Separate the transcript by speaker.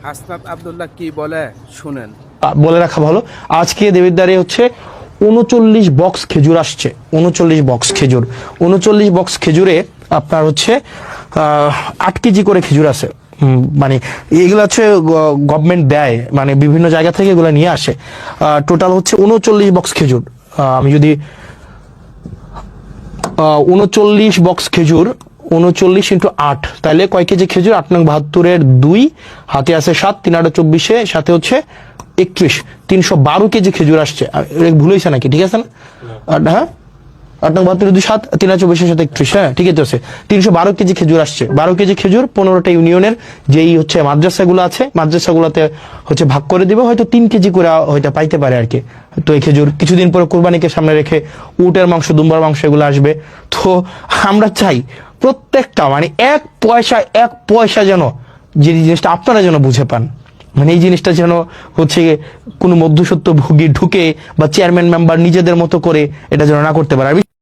Speaker 1: হাসনাত আব্দুল্লাহ কি বলে শুনেন।
Speaker 2: বলে রাখা ভালো, আজকে দেবিদ্বারে হচ্ছে 39 বক্স খেজুর আসছে। 39 বক্স খেজুর, 39 বক্স খেজুরে আপনার হচ্ছে 8 কেজি করে খেজুর আছে। মানে এগুলো হচ্ছে গভর্নমেন্ট দেয়, মানে বিভিন্ন জায়গা থেকে এগুলো নিয়ে আসে। টোটাল হচ্ছে 39 বক্স খেজুর। আমি যদি 39 বক্স খেজুর 39 ইন্টু 8, তাহলে কয় কেজি খেজুর? 8 নং 72-এর 2, হাতে আছে 7, 3 8 24, সাথে হচ্ছে 31, 312 কেজি খেজুর আসছে। ভুল হয়েছে নাকি? ঠিক আছে না? হ্যাঁ, 8 নং 72-এর 2, 7, 3 8 24, সাথে 31, হ্যাঁ ঠিক আছে। 312 কেজি খেজুর আসছে। 12 কেজি খেজুর 15টা ইউনিয়নের যেই হচ্ছে মাদ্রাসাগুলো আছে, মাদ্রাসাগুলোতে হচ্ছে ভাগ করে দিবে, হয়তো 3 কেজি করে হয়তো পাইতে পারে আর কি। তো এই খেজুর কিছুদিন পরে কোরবানিকে সামনে রেখে উটের মাংস, দুম্বার মাংস এগুলো আসবে। তো আমরা চাই প্রত্যেকটা মানে এক পয়সা যেন, যে জিনিসটা আপনারা যেন বুঝে পান, মানে এই জিনিসটা যেন হচ্ছে কোনো মধ্যসত্ত্ব ভোগী ঢুকে বা চেয়ারম্যান মেম্বার নিজেদের মতো করে এটা যেন না করতে পারে।